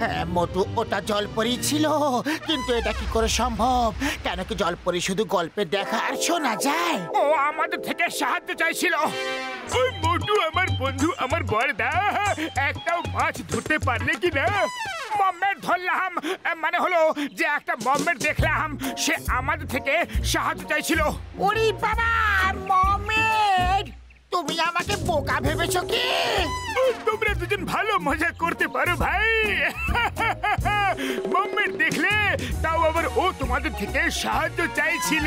হ্যাঁ মোটু, ওটা জলপরি ছিল, কিন্তু এটা কি করে সম্ভব? কেন কি জলপরি শুধু গল্পে দেখা আর শোনা যায়? ও আমাদের থেকে সাহায্য চাইছিল। ওই মোটু আমার বন্ধু, আমার বড়দা, একটাও মাছ ধরতে পারলে কি না? মম্মের ধরলাম, মানে হলো যে একটা মম্মের দেখলাম, সে আমাদের থেকে সাহায্য চাইছিল। ওরে বাবা, মমের! তুমি আমাকে বোকা ভেবেছো কি? তোমরা দুজন ভালো মজা করতে পারো ভাই। মম্মের দেখলে তাও আবার ও তোমাদের থেকে সাহায্য চাইছিল।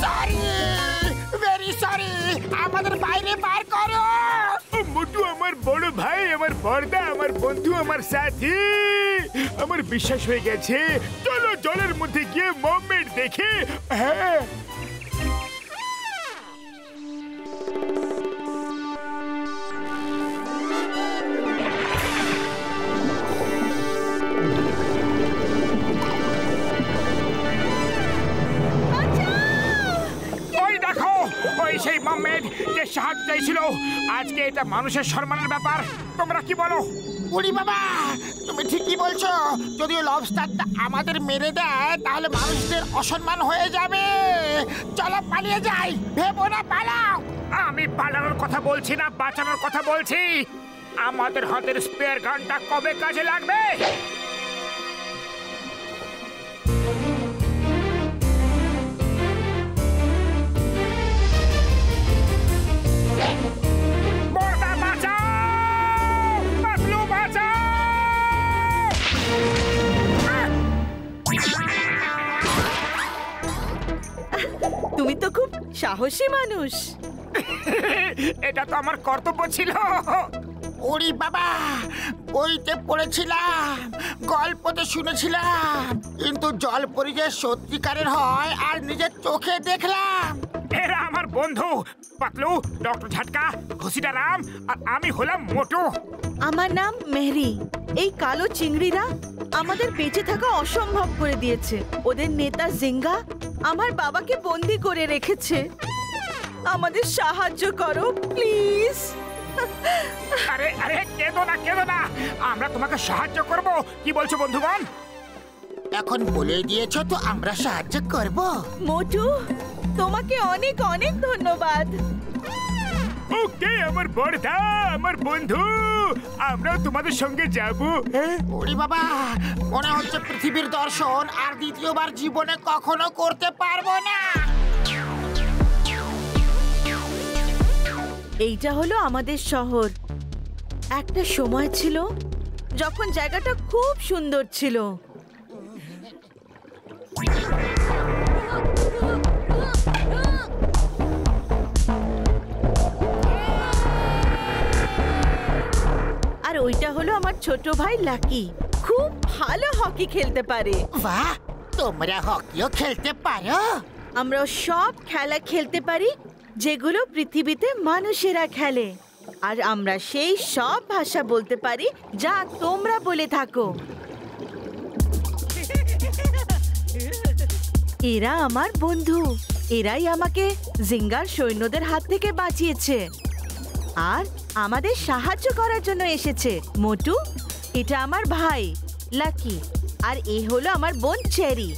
সরি, ভেরি সরি, আমাদের বাইরে বার করো। মোটু আমার বড় ভাই, আমার বড়দা, আমার বন্ধু, আমার সাথী, আমার বিশ্বাস হয়ে গেছে। চলো জলের মধ্যে গিয়ে মম্মের দেখে। হ্যাঁ ওই সেই মম্মেড যে সাহায্য চাইছিল। আজকে এটা মানুষের সম্মানের ব্যাপার, তোমরা কি বলো? ওরে বাবা, তুমি ঠিকই বলছো। যদি লবস্টারটা আমাদের মেরে দেয় তাহলে মানুষদের অসম্মান হয়ে যাবে। চলো পালিয়ে যাই। ভেবো না, পালাও। আমি পালানোর কথা বলছি না, বাঁচানোর কথা বলছি। আমাদের হাতের স্পেয়ার গানটা কবে কাজে লাগবে? তুমি তো খুব সাহসী মানুষ। এটা তো আমার কর্তব্য ছিল। ওরে বাবা, বইতে পড়েছিলাম, গল্পতে শুনেছিলাম, কিন্তু জলপরি যে সত্যিকারের হয় আর নিজের চোখে দেখলাম। এরা আমার বন্ধু, পাতলু, ডক্টর ঝাটকা, ঘসিটা রাম, আর আমি হলাম মোটু। আমার নাম মেহরি। এই কালো চিংড়িরা আমাদের বেঁচে থাকা অসম্ভব করে দিয়েছে। ওদের নেতা জিঙ্গা আমার বাবাকে বন্দি করে রেখেছে। আমাদের সাহায্য করো প্লিজ। আরে আরে, কেঁদো না, কেঁদো না, আমরা তোমাকে সাহায্য করব। কি বলছো বন্ধুগণ? এখন বলে দিয়েছো তো আমরা সাহায্য করব। মোটু, তোমাকে অনেক অনেক ধন্যবাদ। ওকে আমার বড়দা, আমার বন্ধু, আমরাও তোমাদের সঙ্গে যাব। ওরে বাবা, মনে হচ্ছে পৃথিবীর দর্শন আর দ্বিতীয়বার জীবনে কখনো করতে পারবো না। এইটা হলো আমাদের শহর। একটা সময় ছিল যখন জায়গাটা খুব সুন্দর ছিল। আর ওইটা হলো আমার ছোট ভাই লাকি। খুব ভালো হকি খেলতে পারে। বাহ, তোমরা হকিও খেলতে পারো? আমরা সব খেলা খেলতে পারি যেগুলো পৃথিবীতে মানুষেরা খেলে। আর আমরা সেই সব ভাষা বলতে পারি যা তোমরা বলে থাকো। এরা আমার বন্ধু। এরাই আমাকে জিঙ্গার সৈন্যদের হাত থেকে বাঁচিয়েছে আর আমাদের সাহায্য করার জন্য এসেছে। মোটু, এটা আমার ভাই লাকি, আর এ হলো আমার বোন চেরি।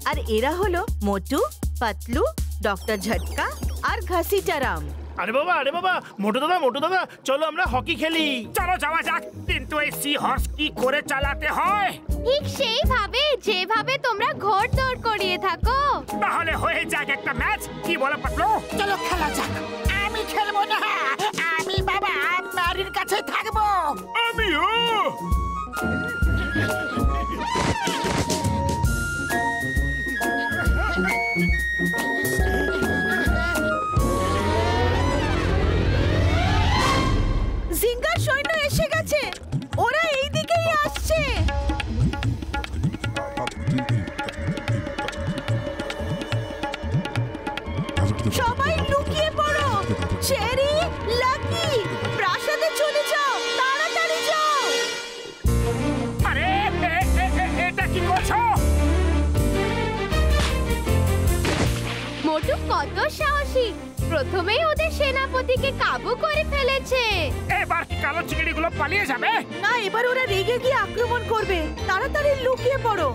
আর এরা হলো মোটু, পাতলু, ডক্টর ঝটকা আর ঘসিটারাম। আরে বাবা, মোটু দাদা, চলো আমরা হকি খেলি। চলো যাওয়া যাক, কিন্তু এই সি হর্স কি করে চালাতে হয়? ঠিক সেইভাবে যেভাবে তোমরা ঘোড়দৌড় করিয়ে থাকো। তাহলে হয়ে যাক একটা ম্যাচ, কি বলো পাতলু? চলো খেলা যাক। আমি খেলবো না, আমি বাবা ম্যারির কাছে থাকবো। আমিও। জিঙ্গার সৈন্য এসে গেছে। ওরা এই দিকেই আসছে। সবাই লুকিয়ে পড়ো। চেরি, লাকি, প্রাসাদে চলে যাও, তাড়াতাড়ি যাও। আরে এটা কি করছো? মোটু কত সাহসী! প্রথমেই ওদের সেনাপতিকে কাবু করে ফেলেছে। এবার কি কালো চিংড়িগুলো পালিয়ে যাবে? না, এবার ওরা রেগে গিয়ে আক্রমণ করবে। তাড়াতাড়ি লুকিয়ে পড়ো।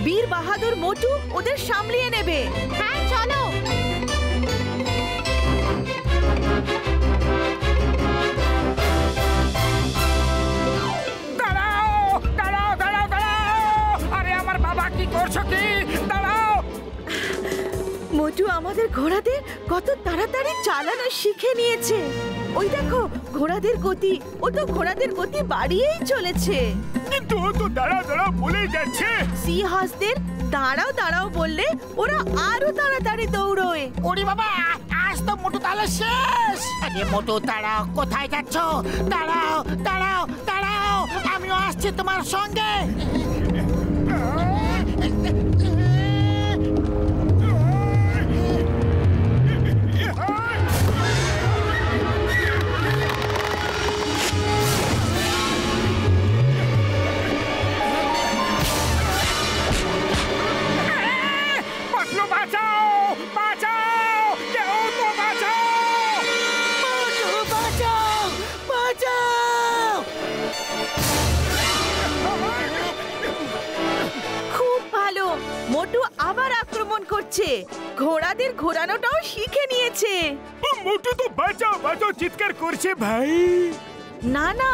বীর বাহাদুর মোটু ওদের সামলিয়ে নেবে। হ্যাঁ চলো। দাঁড়াও দাঁড়াও দাঁড়াও দাঁড়াও! আরে আমার বাবা, কি করছো কি? দাঁড়াও! মোটু আমাদের ঘোড়াদের কত তাড়াতাড়ি চালানো শিখে নিয়েছে। ওই দেখো ঘোড়াদের গতি, ও তো ঘোড়াদের গতি বাড়িয়েই চলেছে। কিন্তু ও তো দাঁড়াও দাঁড়াও বলেই যাচ্ছে। সি হাঁসদের দাঁড়াও দাঁড়াও বললে ওরা আরো তাড়াতাড়ি দৌড়োয়। ওরে বাবা, আজ তো মোটু তাহলে শেষ। আরে মোটু দাঁড়াও, কোথায় যাচ্ছ? দাঁড়াও দাঁড়াও দাঁড়াও, আমিও আসছি তোমার সঙ্গে। পাতলু, বাঁচাও বাঁচাও! কেউ তো বাঁচাও! মোটু বাঁচাও, বাঁচাও! খুব ভালো, মোটু আবার আক্রমণ করছে। ঘোড়াদের ঘোরানোটাও শিখে নিয়েছে। মোটু তো বাঁচাও বাঁচাও চিৎকার করছে ভাই। না না,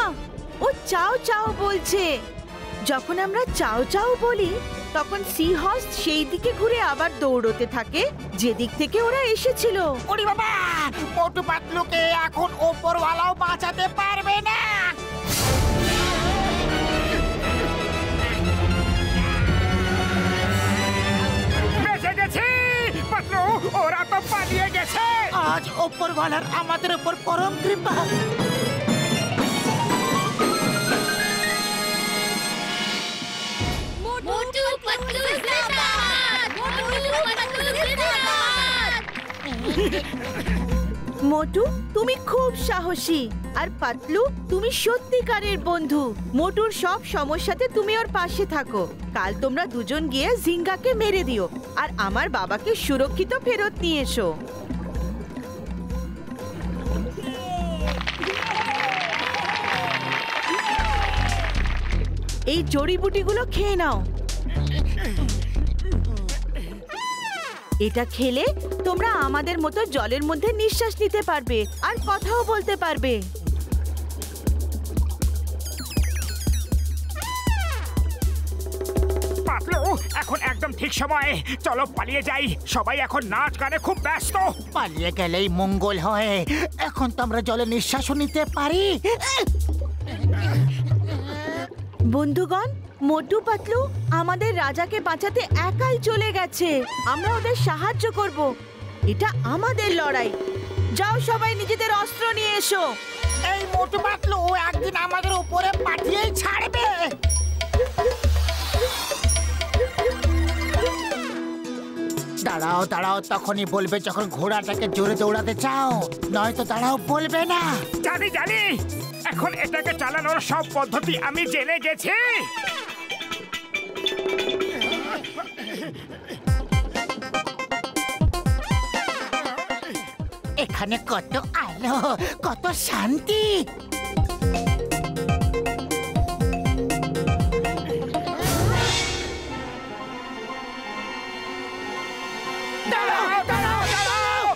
ও চাও চাও বলছে। যখন আমরা চাও চাও বলি তখন সি হর্স সেই দিকে ঘুরে আবার দৌড়তে থাকে যেদিক থেকে ওরা এসেছিল। ওরে বাবা, মোটু পাতলুকে এখন ওপরওয়ালাও বাঁচাতে পারবে না। বেঁচে গেছি পাতলু, ওরা তো পালিয়ে গেছে। আজ ওপরওয়ালার আমাদের উপর পরম কৃপা। মোটু পাতলু জিন্দাবাদ! মোটু পাতলু জিন্দাবাদ! মোটু তুমি খুব সাহসী, আর পাতলু তুমি সত্যিকারের বন্ধু। মোটুর সব সমস্যাতে তুমি ওর পাশে থাকো। কাল তোমরা দুজন গিয়ে জিঙ্গাকে মেরে দিও আর আমার বাবাকে সুরক্ষিত ফেরত নিয়ে এসো। এই জড়িবুটিগুলো খেয়ে নাও। এটা খেলে তোমরা আমাদের মতো জলের মধ্যে নিঃশ্বাস নিতে পারবে আর কথাও বলতে পারবে। পাতলু, এখন একদম ঠিক সময়। চলো পালিয়ে যাই, সবাই এখন নাচ গানে খুব ব্যস্ত। পালিয়ে গেলেই মঙ্গল হয়। এখন তো আমরা জলে নিঃশ্বাসও নিতে পারি। বন্ধুগণ, মোটু পাতলু আমাদের রাজাকে বাঁচাতে একাই চলে গেছে। আমরা ওদের সাহায্য করব। এটা আমাদের লড়াই। যাও সবাই নিজেদের অস্ত্র নিয়ে এসো। এই মোটু পাতলু একদিন আমাদের উপরে পাঠিয়েই ছাড়বে। দাঁড়াও দাঁড়াও তখনই বলবে যখন ঘোড়াটাকে জোরে দৌড়াতে চাও, নয়তো দাঁড়াও বলবে না। জানি জানি, এখন এটাকে চালানোর সব পদ্ধতি আমি জেনে গেছি। এখানে কত আলো, কত শান্তি। দাঁড়াও দাঁড়াও দাঁড়াও,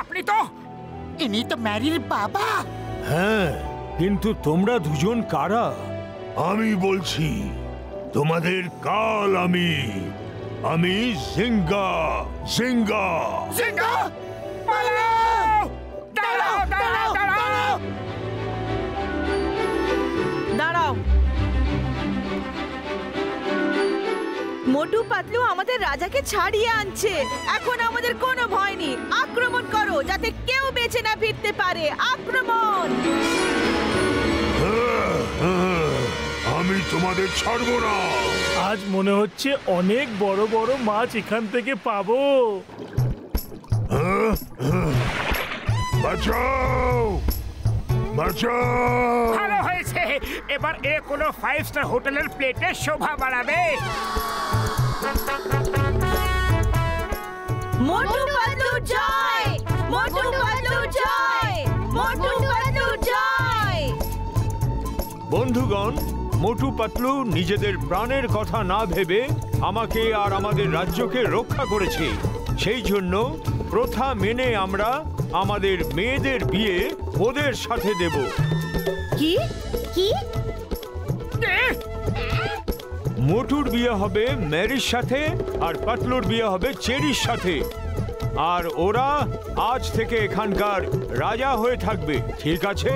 আপনি তো ইনি তো ম্যারির বাবা। হ্যাঁ, কিন্তু তোমরা দুজন কারা? আমি বলছি, তোমাদের কাল আমি জিঙ্গা। জিঙ্গা, পালাও! দাঁড়াও দাঁড়াও দাঁড়াও! দাঁড়াও। মোটু পাতলু আমাদের রাজাকে ছাড়িয়ে আনছে। এখন আমাদের কোনো ভয় নেই। আক্রমণ করো যাতে কেউ বেঁচে না ফিরতে পারে। আক্রমণ! আমি তোমাদের ছাড়বো না। আজ মনে হচ্ছে অনেক বড় বড় মাছ এখান থেকে পাবো। বাঁচাও বাঁচাও ভালো হয়েছে, এবার এ কোনো 5 স্টার হোটেলের প্লেটে শোভা বাড়াবে। মোটু পাতলু জয়, মোটু পাতলু জয়, মোটু পাতলু জয়। বন্ধুগণ, মোটু পাতলু নিজেদের প্রাণের কথা না ভেবে আমাকে আর আমাদের রাজ্যকে রক্ষা করেছে। সেই জন্য প্রথা মেনে আমরা আমাদের মেয়েদের বিয়ে ওদের সাথে দেব। কি কি? মোটুর বিয়ে হবে ম্যারির সাথে আর পাতলুর বিয়ে হবে চেরির সাথে। আর ওরা আজ থেকে এখানকার রাজা হয়ে থাকবে, ঠিক আছে?